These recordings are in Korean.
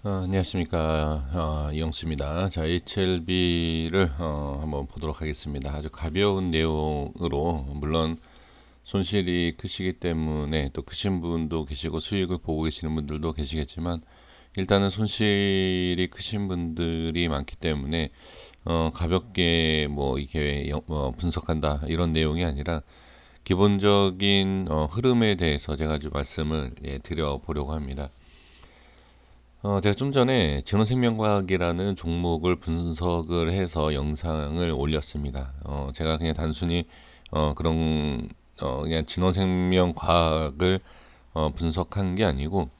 안녕하십니까. 이영수입니다. 자, HLB를 한번 보도록 하겠습니다. 아주 가벼운 내용으로, 물론 손실이 크시기 때문에 또 크신 분도 계시고 수익을 보고 계시는 분들도 계시겠지만, 일단은 손실이 크신 분들이 많기 때문에 가볍게 뭐 이게 분석한다 이런 내용이 아니라 기본적인 흐름에 대해서 제가 좀 말씀을 드려보려고 합니다. 제가 좀 전에 진원생명과학이라는 종목을 분석을 해서 영상을 올렸습니다. 제가 그냥 단순히 그냥 진원생명과학을 분석한 게 아니고,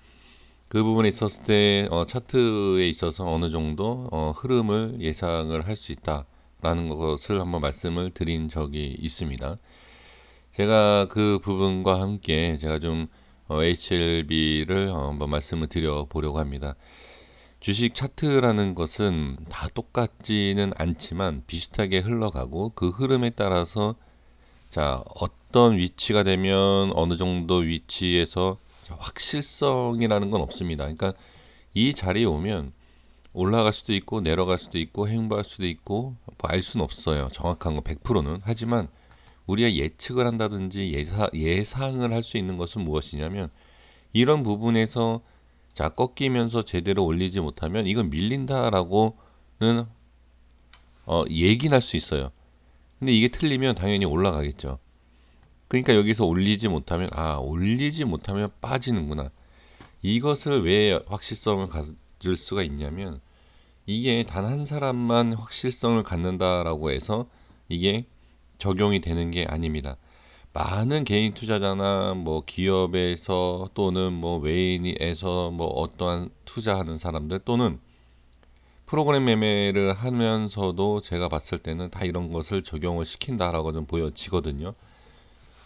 그 부분에 있었을 때 차트에 있어서 어느 정도 흐름을 예상을 할 수 있다라는 것을 한번 말씀을 드린 적이 있습니다. 제가 그 부분과 함께 제가 좀 HLB를 한번 말씀을 드려 보려고 합니다. 주식 차트라는 것은 다 똑같지는 않지만 비슷하게 흘러가고, 그 흐름에 따라서 자 어떤 위치가 되면 어느 정도 위치에서 확실성이라는 건 없습니다. 그러니까 이 자리에 오면 올라갈 수도 있고 내려갈 수도 있고 행보할 수도 있고 뭐알 수는 없어요. 정확한 거 100%는. 하지만 우리가 예측을 한다든지 예상을 할 수 있는 것은 무엇이냐면, 이런 부분에서 자 꺾이면서 제대로 올리지 못하면 이건 밀린다라고는 얘기는 할 수 있어요. 근데 이게 틀리면 당연히 올라가겠죠. 그러니까 여기서 올리지 못하면 빠지는구나. 이것을 왜 확실성을 가질 수가 있냐면, 이게 단 한 사람만 확실성을 갖는다라고 해서 이게 적용이 되는 게 아닙니다. 많은 개인 투자자나 뭐 기업에서 또는 뭐 외인에서 뭐 어떠한 투자하는 사람들 또는 프로그램 매매를 하면서도 제가 봤을 때는 다 이런 것을 적용을 시킨다라고 좀 보여지거든요.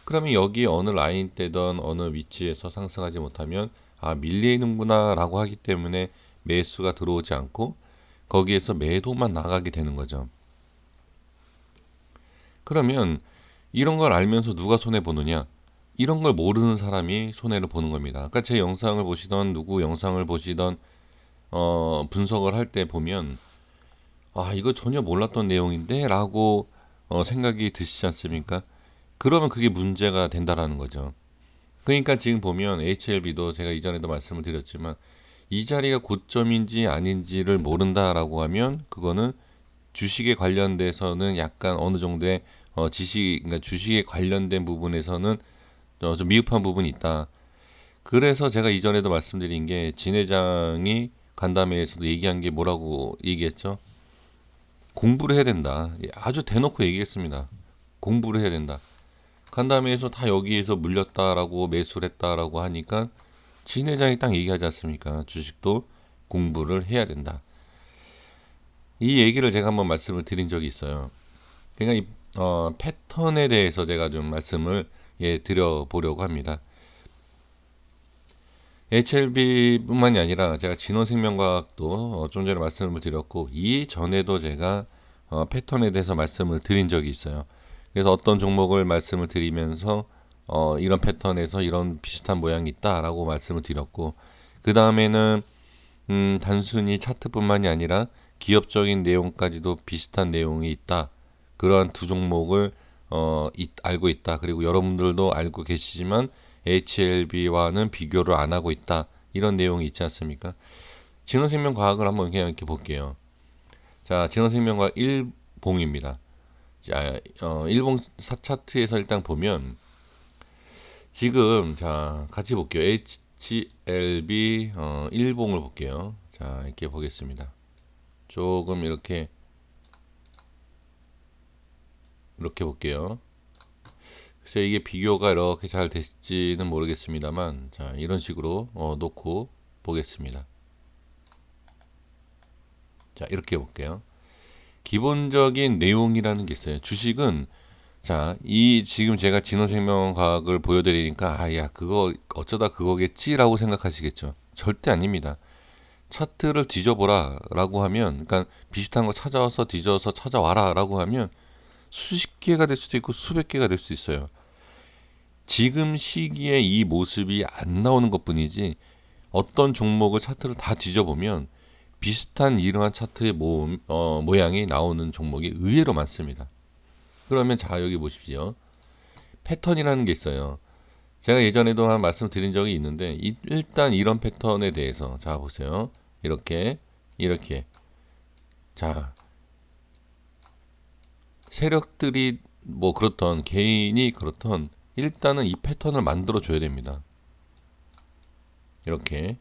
그러면 여기 어느 라인 때든 어느 위치에서 상승하지 못하면 밀리는구나 라고 하기 때문에 매수가 들어오지 않고 거기에서 매도만 나가게 되는 거죠. 그러면 이런 걸 알면서 누가 손해 보느냐? 이런 걸 모르는 사람이 손해를 보는 겁니다. 아까 제 영상을 보시던 누구 영상을 보시던 분석을 할 때 보면 이거 전혀 몰랐던 내용인데 라고 생각이 드시지 않습니까? 그러면 그게 문제가 된다라는 거죠. 그러니까 지금 보면 HLB도 제가 이전에도 말씀을 드렸지만, 이 자리가 고점인지 아닌지를 모른다라고 하면 그거는 주식에 관련돼서는 약간 어느 정도의 그러니까 주식에 관련된 부분에서는 좀 미흡한 부분이 있다. 그래서 제가 이전에도 말씀드린 게, 진 회장이 간담회에서도 얘기한 게 뭐라고 얘기했죠? 공부를 해야 된다. 아주 대놓고 얘기했습니다. 공부를 해야 된다. 간담회에서 다 여기에서 물렸다라고 매수를 했다라고 하니까 진 회장이 딱 얘기하지 않습니까? 주식도 공부를 해야 된다. 이 얘기를 제가 한번 말씀을 드린 적이 있어요. 그러니까 이 패턴에 대해서 제가 좀 말씀을 드려보려고 합니다. HLB뿐만이 아니라 제가 진원생명과학도 좀 전에 말씀을 드렸고, 이전에도 제가 패턴에 대해서 말씀을 드린 적이 있어요. 그래서 어떤 종목을 말씀을 드리면서 이런 패턴에서 이런 비슷한 모양이 있다라고 말씀을 드렸고, 그 다음에는 단순히 차트뿐만이 아니라 기업적인 내용까지도 비슷한 내용이 있다. 그러한 두 종목을 알고 있다. 그리고 여러분들도 알고 계시지만 HLB와는 비교를 안 하고 있다. 이런 내용이 있지 않습니까? 진원생명과학을 한번 그냥 이렇게 볼게요. 자, 진원생명과학 일봉입니다. 자, 일봉 차트에서 일단 보면 지금 자 같이 볼게요. HLB 일봉을 볼게요. 자, 이렇게 보겠습니다. 조금 이렇게 볼게요. 글쎄 이게 비교가 이렇게 잘 될지는 모르겠습니다만, 자 이런 식으로 놓고 보겠습니다. 자 이렇게 볼게요. 기본적인 내용이라는 게 있어요. 주식은 이 지금 제가 진원생명과학을 보여드리니까 야 그거 어쩌다 그거겠지라고 생각하시겠죠. 절대 아닙니다. 차트를 뒤져보라 라고 하면, 그러니까 비슷한 거 찾아와서 뒤져서 찾아와라 라고 하면 수십 개가 될 수도 있고 수백 개가 될 수 있어요. 지금 시기에 이 모습이 안 나오는 것 뿐이지 어떤 종목을 차트를 다 뒤져보면 비슷한 이러한 차트의 모양이 나오는 종목이 의외로 많습니다. 그러면 자 여기 보십시오. 패턴이라는 게 있어요. 제가 예전에도 한 말씀 드린 적이 있는데 일단 이런 패턴에 대해서 자 보세요. 이렇게 자 세력들이 뭐 그렇던 개인이 그렇던 일단은 이 패턴을 만들어 줘야 됩니다. 이렇게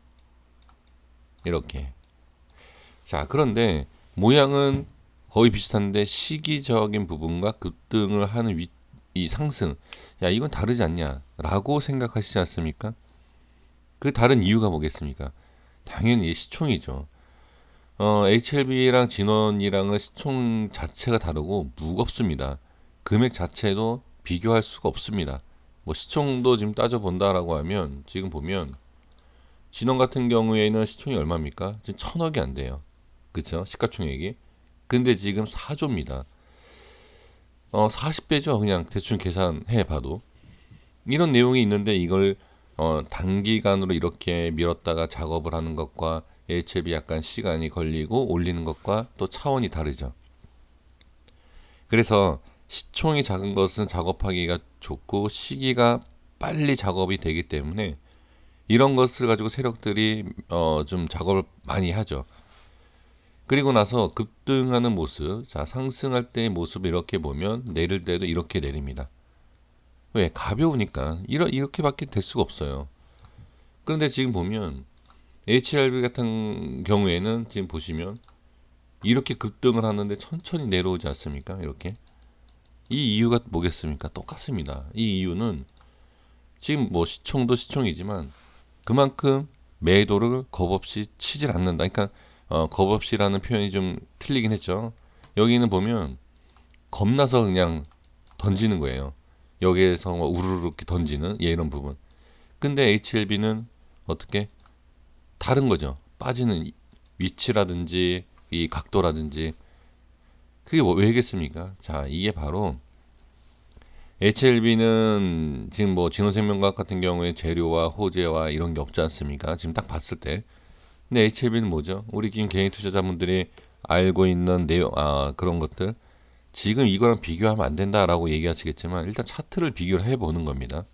자 그런데 모양은 거의 비슷한데 시기적인 부분과 급등을 하는 이 상승 야 이건 다르지 않냐 라고 생각하시지 않습니까? 그 다른 이유가 뭐겠습니까? 당연히 시총이죠. HLB랑 진원이랑은 시총 자체가 다르고 무겁습니다. 금액 자체도 비교할 수가 없습니다. 뭐 시총도 지금 따져본다라고 하면 지금 보면 진원 같은 경우에는 시총이 얼마입니까? 지금 1,000억이 안 돼요. 그쵸? 시가총액이. 근데 지금 4조입니다. 40배죠. 그냥 대충 계산해 봐도. 이런 내용이 있는데 이걸 단기간으로 이렇게 밀었다가 작업을 하는 것과 HLB 약간 시간이 걸리고 올리는 것과 또 차원이 다르죠. 그래서 시총이 작은 것은 작업하기가 좋고 시기가 빨리 작업이 되기 때문에 이런 것을 가지고 세력들이 좀 작업을 많이 하죠. 그리고 나서 급등하는 모습, 자 상승할 때의 모습을 이렇게 보면 내릴 때도 이렇게 내립니다. 왜? 가벼우니까 이렇게밖에 될 수가 없어요. 그런데 지금 보면 HRB 같은 경우에는 지금 보시면 이렇게 급등을 하는데 천천히 내려오지 않습니까? 이렇게. 이 이유가 뭐겠습니까? 똑같습니다. 이 이유는 지금 뭐 시총도 시총이지만 그만큼 매도를 겁없이 치질 않는다. 그러니까 겁없이라는 표현이 좀 틀리긴 했죠. 여기는 보면 겁나서 그냥 던지는 거예요. 여기에서 우르르 이렇게 던지는 이런 부분. 근데 HLB는 어떻게 다른 거죠. 빠지는 위치라든지 이 각도라든지 그게 왜겠습니까? 자, 이게 바로 HLB는 지금 뭐 진호생명과학 같은 경우에 재료와 호재와 이런 게 없지 않습니까? 지금 딱 봤을 때. 근데 HLB는 뭐죠? 우리 지금 개인 투자자분들이 알고 있는 내용, 그런 것들. 지금 이거랑 비교하면 안 된다라고 얘기하시겠지만 일단 차트를 비교를 해보는 겁니다.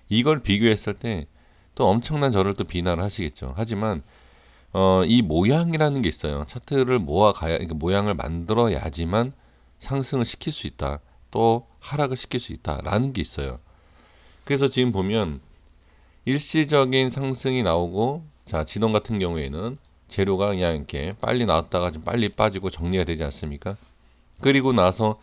이걸 비교했을 때 또 엄청난 저를 또 비난을 하시겠죠. 하지만 이 모양이라는 게 있어요. 차트를 모아가야, 그러니까 모양을 만들어야지만 상승을 시킬 수 있다. 또 하락을 시킬 수 있다라는 게 있어요. 그래서 지금 보면 일시적인 상승이 나오고, 자 진원 같은 경우에는 재료가 그냥 이렇게 빨리 나왔다가 좀 빨리 빠지고 정리가 되지 않습니까? 그리고 나서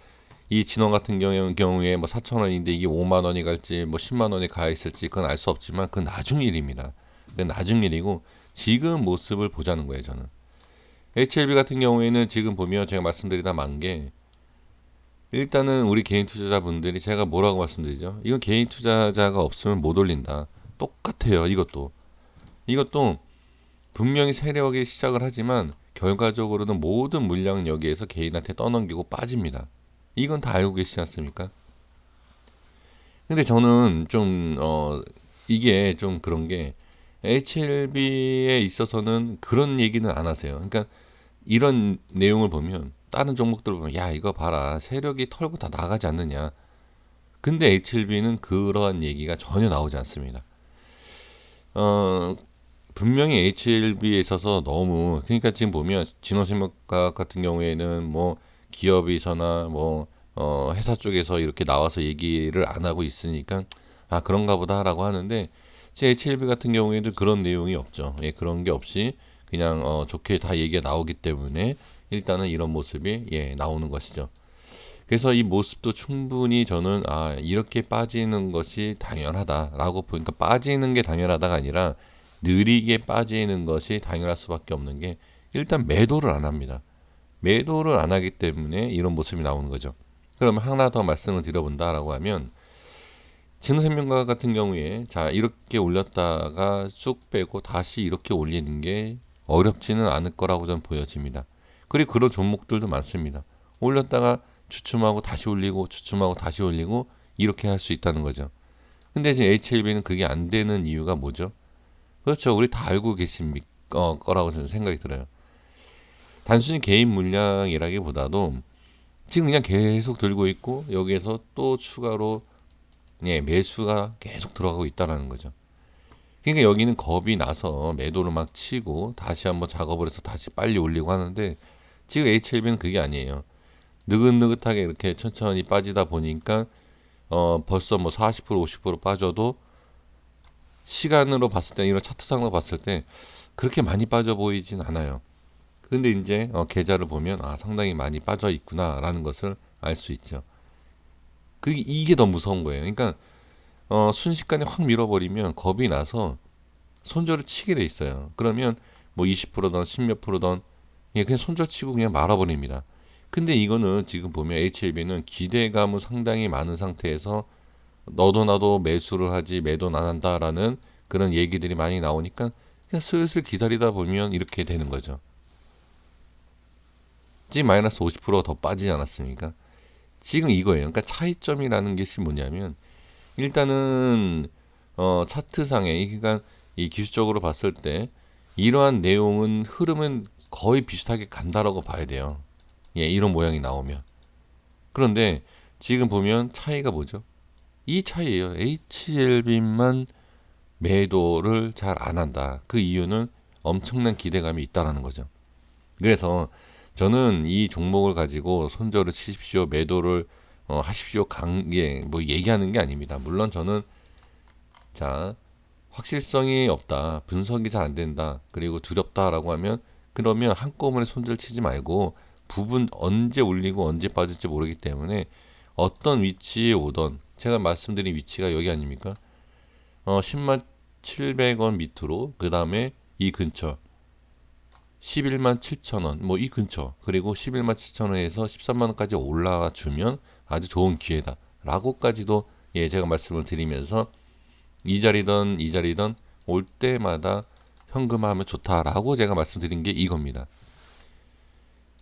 이 진원 같은 경우에 뭐 4,000원인데 이게 5만 원이 갈지 뭐 10만 원이 가 있을지 그건 알 수 없지만 그건 나중 일입니다. 그건 나중 일이고 지금 모습을 보자는 거예요, 저는. HLB 같은 경우에는 지금 보면 제가 말씀드리다 만 게 일단은 우리 개인 투자자분들이 제가 뭐라고 말씀드리죠? 이건 개인 투자자가 없으면 못 올린다. 똑같아요, 이것도 분명히 세력이 시작을 하지만 결과적으로는 모든 물량은 여기에서 개인한테 떠넘기고 빠집니다. 이건 다 알고 계시지 않습니까? 근데 저는 좀 이게 좀 그런 게 HLB에 있어서는 그런 얘기는 안 하세요. 그러니까 이런 내용을 보면 다른 종목들을 보면 야 이거 봐라 세력이 털고 다 나가지 않느냐. 근데 HLB는 그러한 얘기가 전혀 나오지 않습니다. 분명히 HLB에 있어서 너무 그러니까 지금 보면 진호생명과학 같은 경우에는 뭐 기업에서나 뭐 회사 쪽에서 이렇게 나와서 얘기를 안 하고 있으니까 아 그런가 보다라고 하는데 제 HLB 같은 경우에도 그런 내용이 없죠. 예, 그런 게 없이 그냥 좋게 다 얘기가 나오기 때문에 일단은 이런 모습이 예, 나오는 것이죠. 그래서 이 모습도 충분히 저는 아 이렇게 빠지는 것이 당연하다라고 보니까 빠지는 게 당연하다가 아니라 느리게 빠지는 것이 당연할 수밖에 없는 게 일단 매도를 안 합니다. 매도를 안 하기 때문에 이런 모습이 나오는 거죠. 그러면 하나 더 말씀을 드려본다라고 하면 진호생명과학 같은 경우에 자 이렇게 올렸다가 쑥 빼고 다시 이렇게 올리는 게 어렵지는 않을 거라고 저는 보여집니다. 그리고 그런 종목들도 많습니다. 올렸다가 주춤하고 다시 올리고 주춤하고 다시 올리고 이렇게 할 수 있다는 거죠. 근데 지금 HLB는 그게 안 되는 이유가 뭐죠? 그렇죠. 우리 다 알고 계신 거라고 저는 생각이 들어요. 단순히 개인 물량이라기보다도 지금 그냥 계속 들고 있고 여기에서 또 추가로 매수가 계속 들어가고 있다라는 거죠. 그러니까 여기는 겁이 나서 매도를 막 치고 다시 한번 작업을 해서 다시 빨리 올리고 하는데 지금 HLB는 그게 아니에요. 느긋느긋하게 이렇게 천천히 빠지다 보니까 벌써 뭐 40% 50% 빠져도 시간으로 봤을 때 이런 차트상으로 봤을 때 그렇게 많이 빠져 보이진 않아요. 근데 이제 계좌를 보면 상당히 많이 빠져 있구나라는 것을 알 수 있죠. 그게 이게 더 무서운 거예요. 그러니까 순식간에 확 밀어버리면 겁이 나서 손절을 치게 돼 있어요. 그러면 뭐 20%던 10몇 프로던 그냥 손절 치고 그냥 말아버립니다. 근데 이거는 지금 보면 HLB는 기대감은 상당히 많은 상태에서 너도 나도 매수를 하지 매도는 안 한다라는 그런 얘기들이 많이 나오니까 그냥 슬슬 기다리다 보면 이렇게 되는 거죠. 지금 마이너스 50%가 더 빠지지 않았습니까? 지금 이거예요. 그러니까 차이점이라는 것이 뭐냐면 일단은 차트상에 그러니까 이 기술적으로 봤을 때 이러한 내용은 흐름은 거의 비슷하게 간다라고 봐야 돼요. 예, 이런 모양이 나오면. 그런데 지금 보면 차이가 뭐죠? 이 차이예요. HLB만 매도를 잘 안 한다. 그 이유는 엄청난 기대감이 있다라는 거죠. 그래서 저는 이 종목을 가지고 손절을 치십시오, 매도를 하십시오, 뭐 얘기하는 게 아닙니다. 물론 저는 자 확실성이 없다, 분석이 잘 안 된다, 그리고 두렵다라고 하면 그러면 한꺼번에 손절 치지 말고 부분 언제 올리고 언제 빠질지 모르기 때문에 어떤 위치에 오던 제가 말씀드린 위치가 여기 아닙니까? 10만 700원 밑으로 그 다음에 이 근처 11만 7천 원, 뭐 이 근처, 그리고 11만 7천 원에서 13만 원까지 올라와 주면 아주 좋은 기회다. 라고까지도 제가 말씀을 드리면서 이 자리든 올 때마다 현금화하면 좋다라고 제가 말씀드린 게 이겁니다.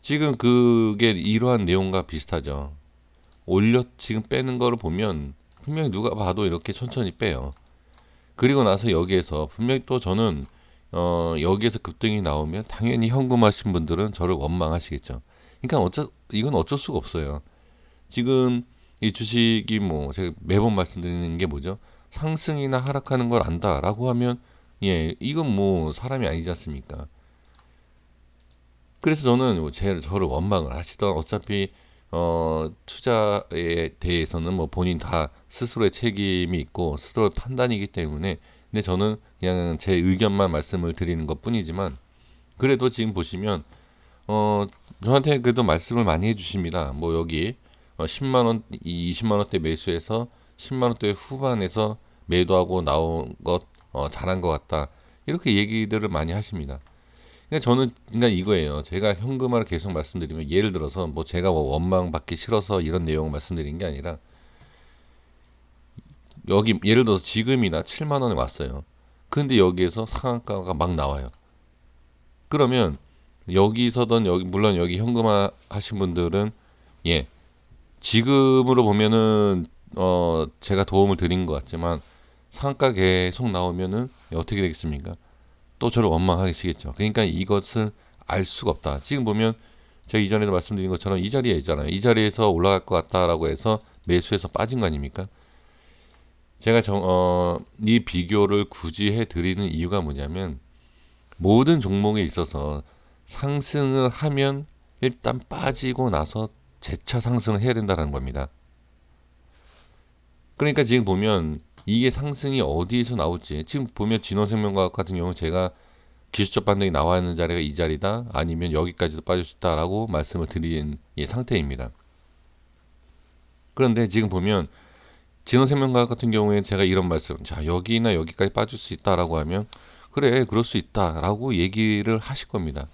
지금 그게 이러한 내용과 비슷하죠. 지금 빼는 거를 보면 분명히 누가 봐도 이렇게 천천히 빼요. 그리고 나서 여기에서 분명히 또 저는 여기에서 급등이 나오면 당연히 현금하신 분들은 저를 원망하시겠죠. 그러니까 이건 어쩔 수가 없어요. 지금 이 주식이 뭐 제가 매번 말씀드리는 게 뭐죠? 상승이나 하락하는 걸 안다라고 하면 이건 뭐 사람이 아니지 않습니까? 그래서 저는 저를 원망을 하시던 어차피 투자에 대해서는 뭐 본인 다 스스로의 책임이 있고 스스로의 판단이기 때문에 근데 저는 그냥 제 의견만 말씀을 드리는 것 뿐이지만 그래도 지금 보시면 어 저한테 그래도 말씀을 많이 해주십니다. 뭐 여기 10만 원, 20만 원대 매수해서 10만 원대 후반에서 매도하고 나온 것 잘한 것 같다 이렇게 얘기들을 많이 하십니다. 그러니까 저는 그러니까 이거예요. 제가 현금화를 계속 말씀드리면 예를 들어서 뭐 제가 뭐 원망받기 싫어서 이런 내용을 말씀드린 게 아니라 여기 예를 들어서 지금이나 7만 원에 왔어요. 근데 여기에서 상한가가 막 나와요. 그러면 여기서든 여기 물론 여기 현금화 하신 분들은 예 지금으로 보면은 제가 도움을 드린 것 같지만 상한가 계속 나오면은 어떻게 되겠습니까? 또 저를 원망하시겠죠. 그러니까 이것을 알 수가 없다. 지금 보면 제가 이전에도 말씀드린 것처럼 이 자리에 있잖아요. 이 자리에서 올라갈 것 같다라고 해서 매수해서 빠진 거 아닙니까? 제가 이 비교를 굳이 해드리는 이유가 뭐냐면 모든 종목에 있어서 상승을 하면 일단 빠지고 나서 재차 상승을 해야 된다는 겁니다. 그러니까 지금 보면 이게 상승이 어디에서 나올지 지금 보면 진원생명과학 같은 경우 제가 기술적 반등이 나와 있는 자리가 이 자리다 아니면 여기까지도 빠질 수 있다라고 말씀을 드린 상태입니다. 그런데 지금 보면 진원생명과학 같은 경우에 제가 이런 말씀 자 여기나 여기까지 빠질 수 있다라고 하면 그래 그럴 수 있다라고 얘기를 하실 겁니다.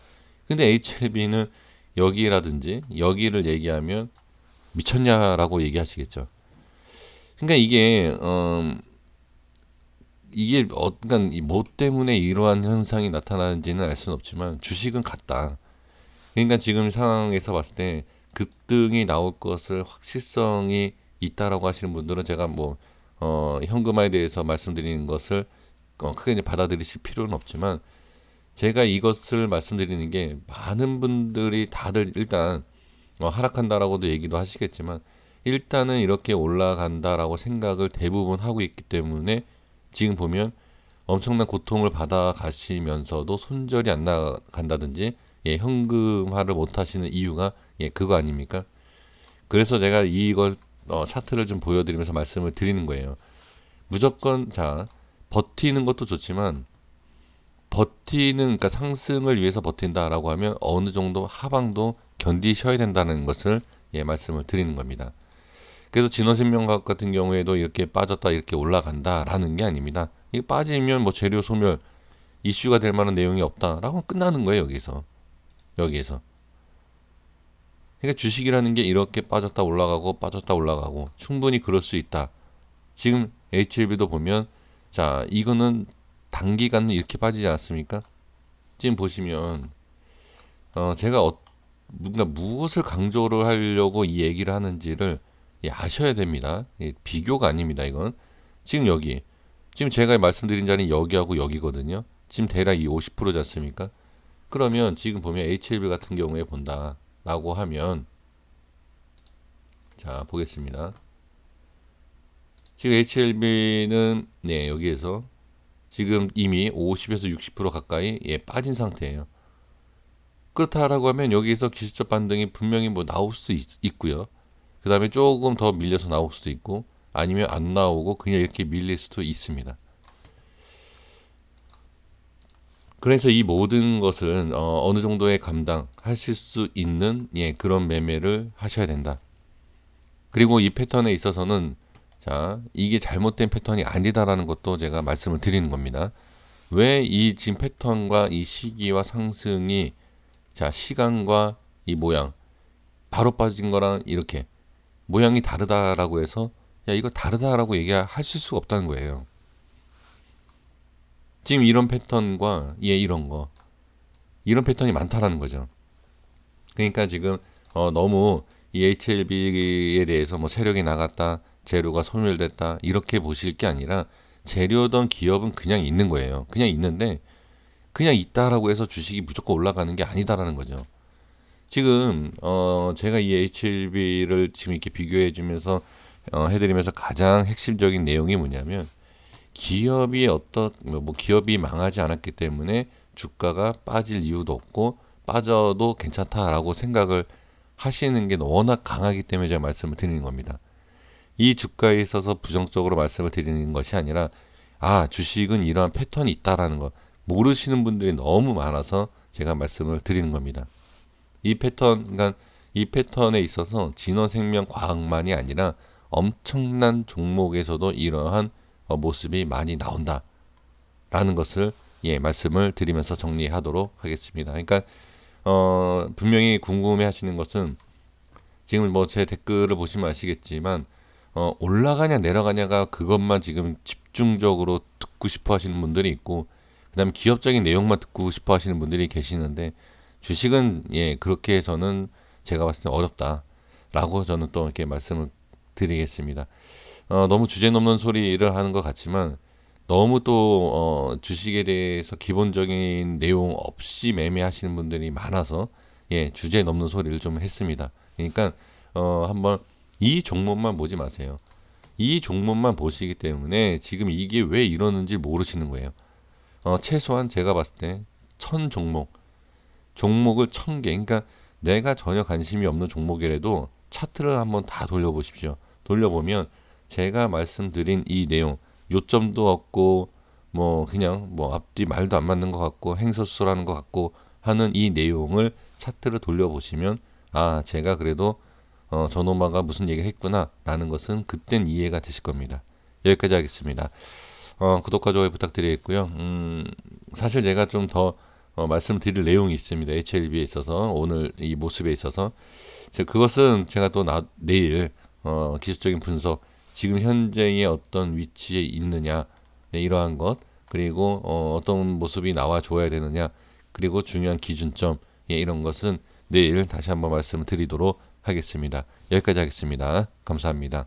근데 HLB는 여기라든지 여기를 얘기하면 미쳤냐라고 얘기하시겠죠. 그러니까 이게 그러니까 뭐 때문에 이러한 현상이 나타나는지는 알 수는 없지만 주식은 같다. 그러니까 지금 상황에서 봤을 때 급등이 나올 것을 확실성이 있다라고 하시는 분들은 제가 뭐 현금화에 대해서 말씀드리는 것을 크게 이제 받아들이실 필요는 없지만 제가 이것을 말씀드리는 게 많은 분들이 다들 일단 하락한다라고도 얘기도 하시겠지만 일단은 이렇게 올라간다라고 생각을 대부분 하고 있기 때문에 지금 보면 엄청난 고통을 받아 가시면서도 손절이 안 나간다든지 현금화를 못 하시는 이유가 그거 아닙니까? 그래서 제가 이걸 차트를 좀 보여드리면서 말씀을 드리는 거예요. 무조건 자 버티는 것도 좋지만 그러니까 상승을 위해서 버틴다라고 하면 어느 정도 하방도 견디셔야 된다는 것을 말씀을 드리는 겁니다. 그래서 진원생명과학 같은 경우에도 이렇게 빠졌다 이렇게 올라간다라는 게 아닙니다. 이게 빠지면 뭐 재료 소멸 이슈가 될 만한 내용이 없다라고 끝나는 거예요. 여기에서. 그러니까 주식이라는 게 이렇게 빠졌다 올라가고 충분히 그럴 수 있다. 지금 HLB도 보면 자 이거는 단기간은 이렇게 빠지지 않습니까? 지금 보시면 제가 뭔가 무엇을 강조를 하려고 이 얘기를 하는지를 아셔야 됩니다. 비교가 아닙니다. 이건 지금 제가 말씀드린 자리는 여기하고 여기거든요. 지금 대략 이 50%지 않습니까? 그러면 지금 보면 HLB 같은 경우에 본다라고 하면 자 보겠습니다. 지금 HLB는 여기에서 지금 이미 50에서 60% 가까이 빠진 상태예요. 그렇다라고 하면 여기에서 기술적 반등이 분명히 뭐 나올 수도 있고요. 그 다음에 조금 더 밀려서 나올 수도 있고 아니면 안 나오고 그냥 이렇게 밀릴 수도 있습니다. 그래서 이 모든 것은 어느 정도의 감당하실 수 있는 그런 매매를 하셔야 된다. 그리고 이 패턴에 있어서는 자 이게 잘못된 패턴이 아니다라는 것도 제가 말씀을 드리는 겁니다. 왜 이 지금 패턴과 이 시기와 상승이 자 시간과 이 모양 바로 빠진 거랑 이렇게 모양이 다르다라고 해서 야 이거 다르다라고 얘기하실 수가 없다는 거예요. 지금 이런 패턴과 이런 패턴이 많다라는 거죠. 그러니까 지금 너무 이 HLB에 대해서 뭐 세력이 나갔다, 재료가 소멸됐다 이렇게 보실 게 아니라 재료던 기업은 그냥 있는 거예요. 그냥 있는데 그냥 있다라고 해서 주식이 무조건 올라가는 게 아니다라는 거죠. 지금 제가 이 HLB를 지금 이렇게 비교해 주면서 해드리면서 가장 핵심적인 내용이 뭐냐면 기업이 기업이 망하지 않았기 때문에 주가가 빠질 이유도 없고 빠져도 괜찮다라고 생각을 하시는 게 워낙 강하기 때문에 제가 말씀을 드리는 겁니다. 이 주가에 있어서 부정적으로 말씀을 드리는 것이 아니라 주식은 이러한 패턴이 있다라는 거 모르시는 분들이 너무 많아서 제가 말씀을 드리는 겁니다. 그러니까 이 패턴에 있어서 진원생명과학만이 아니라 엄청난 종목에서도 이러한 모습이 많이 나온다라는 것을 말씀을 드리면서 정리하도록 하겠습니다. 그러니까 분명히 궁금해하시는 것은 지금 뭐 제 댓글을 보시면 아시겠지만 올라가냐 내려가냐가 그것만 지금 집중적으로 듣고 싶어 하시는 분들이 있고 그다음에 기업적인 내용만 듣고 싶어 하시는 분들이 계시는데 주식은 그렇게 해서는 제가 봤을 때 어렵다라고 저는 또 이렇게 말씀을 드리겠습니다. 너무 주제넘는 소리를 하는 것 같지만 너무 또 주식에 대해서 기본적인 내용 없이 매매하시는 분들이 많아서 주제 넘는 소리를 좀 했습니다. 그러니까 한번 이 종목만 보지 마세요. 이 종목만 보시기 때문에 지금 이게 왜 이러는지 모르시는 거예요. 최소한 제가 봤을 때 1000종목을 1000개 그러니까 내가 전혀 관심이 없는 종목이라도 차트를 한번 다 돌려보십시오. 돌려보면 제가 말씀드린 이 내용 요점도 없고 뭐 그냥 뭐 앞뒤 말도 안 맞는 것 같고 행서수라는 것 같고 하는 이 내용을 차트를 돌려보시면 제가 그래도 저노마가 무슨 얘기를 했구나 라는 것은 그땐 이해가 되실 겁니다. 여기까지 하겠습니다. 구독과 좋아요 부탁드리겠고요. 사실 제가 좀 더 말씀드릴 내용이 있습니다. HLB에 있어서 오늘 이 모습에 있어서 그것은 제가 또 내일 기술적인 분석 지금 현재의 어떤 위치에 있느냐 이러한 것 그리고 어떤 모습이 나와줘야 되느냐 그리고 중요한 기준점 이런 것은 내일 다시 한번 말씀을 드리도록 하겠습니다. 여기까지 하겠습니다. 감사합니다.